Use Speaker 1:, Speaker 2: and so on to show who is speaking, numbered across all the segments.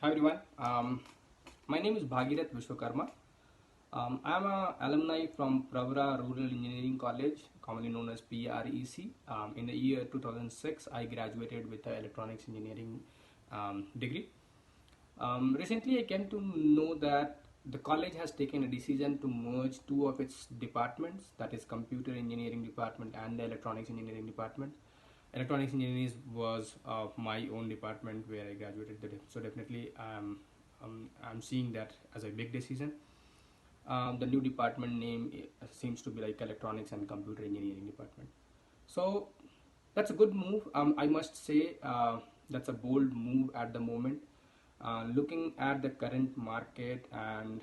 Speaker 1: Hi everyone. My name is Bhagirath Vishwakarma. I am an alumni from Pravara Rural Engineering College, commonly known as PREC. In the year 2006, I graduated with the electronics engineering degree. Recently, I came to know that the college has taken a decision to merge two of its departments, that is, computer engineering department and the electronics engineering department. Electronics engineering was my own department where I graduated. So definitely, I'm seeing that as a big decision. The new department name seems to be like electronics and computer engineering department. So that's a good move. I must say that's a bold move at the moment. Looking at the current market and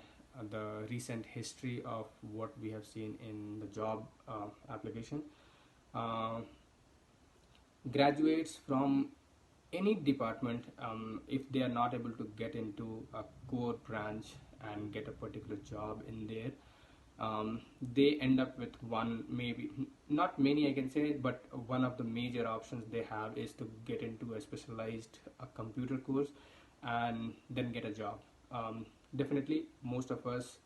Speaker 1: the recent history of what we have seen in the job application, uh, graduates from any department, if they are not able to get into a core branch and get a particular job in there, they end up with one, maybe not many I can say, but one of the major options they have is to get into a specialized computer course and then get a job. Definitely most of us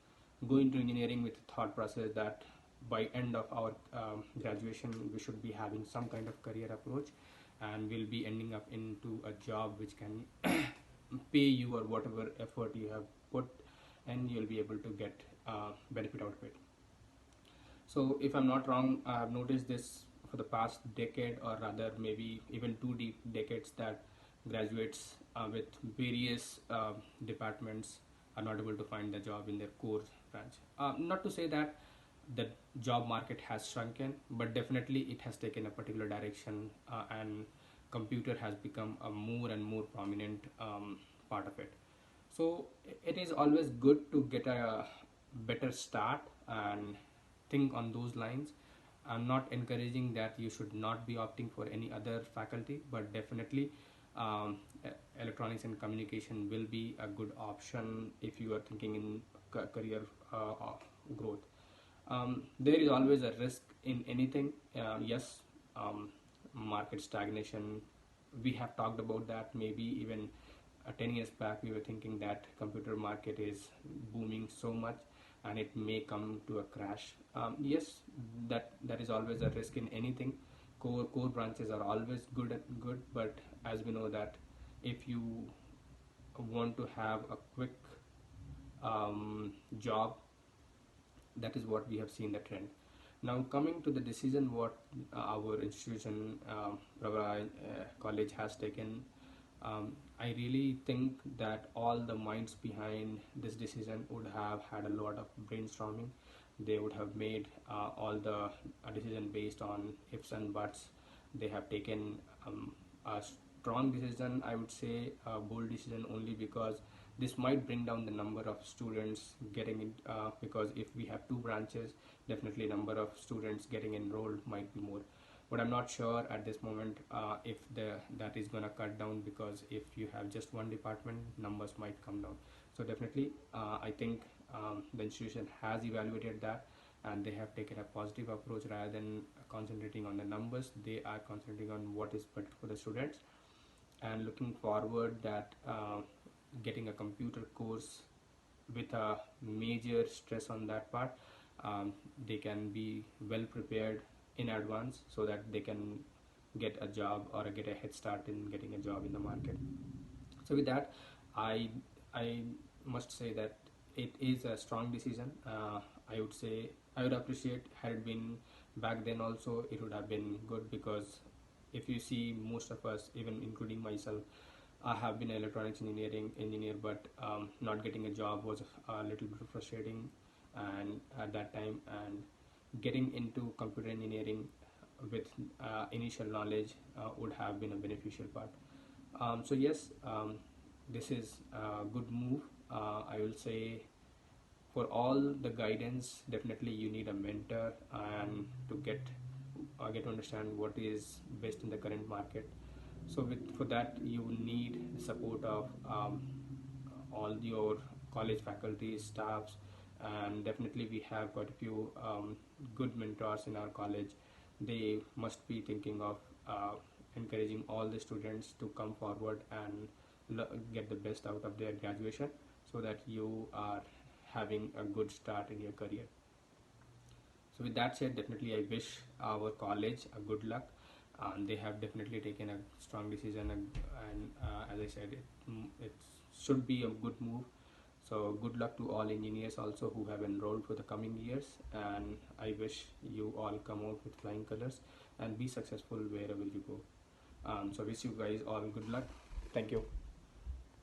Speaker 1: go into engineering with the thought process that by end of our graduation we should be having some kind of career approach, and we'll be ending up into a job which can pay you or whatever effort you have put, and you'll be able to get benefit out of it. So if I'm not wrong, I have noticed this for the past decade, or rather maybe even two decades, that graduates with various departments are not able to find a job in their core branch. Not to say that the job market has shrunken, but definitely it has taken a particular direction, and computer has become a more and more prominent part of it. So it is always good to get a better start and think on those lines. I'm not encouraging that you should not be opting for any other faculty, but definitely electronics and communication will be a good option if you are thinking in career growth. There is always a risk in anything. Yes, market stagnation. We have talked about that. Maybe even 10 years back, we were thinking that computer market is booming so much, and it may come to a crash. Yes, that is always a risk in anything. Core branches are always good, but as we know that if you want to have a quick job, that is what we have seen the trend. Now coming to the decision what our institution, Pravara College, has taken, I really think that all the minds behind this decision would have had a lot of brainstorming. They would have made all the decision based on ifs and buts. They have taken a strong decision, I would say a bold decision, only because this might bring down the number of students getting in, because if we have two branches, definitely number of students getting enrolled might be more. But I'm not sure at this moment if that is gonna cut down, because if you have just one department, numbers might come down. So definitely, I think the institution has evaluated that, and they have taken a positive approach. Rather than concentrating on the numbers, they are concentrating on what is better for the students, and looking forward that getting a computer course with a major stress on that part, they can be well prepared in advance so that they can get a job or get a head start in getting a job in the market. So with that, i I must say that it is a strong decision. I would say I would appreciate had it been back then also, it would have been good, because if you see, most of us, even including myself, I have been an electronics engineering engineer, but not getting a job was a little bit frustrating, and at that time, and getting into computer engineering with initial knowledge would have been a beneficial part. So yes, this is a good move. I will say, for all the guidance, definitely you need a mentor, and to get to understand what is best in the current market. So for that, you need the support of all your college faculty staffs, and definitely we have quite a few good mentors in our college. They must be thinking of encouraging all the students to come forward and get the best out of their graduation, so that you are having a good start in your career. So with that said, definitely I wish our college a good luck. They have definitely taken a strong decision, and as I said, it should be a good move. So good luck to all engineers also who have enrolled for the coming years, and I wish you all come out with flying colors and be successful wherever you go. So wish you guys all good luck. Thank you.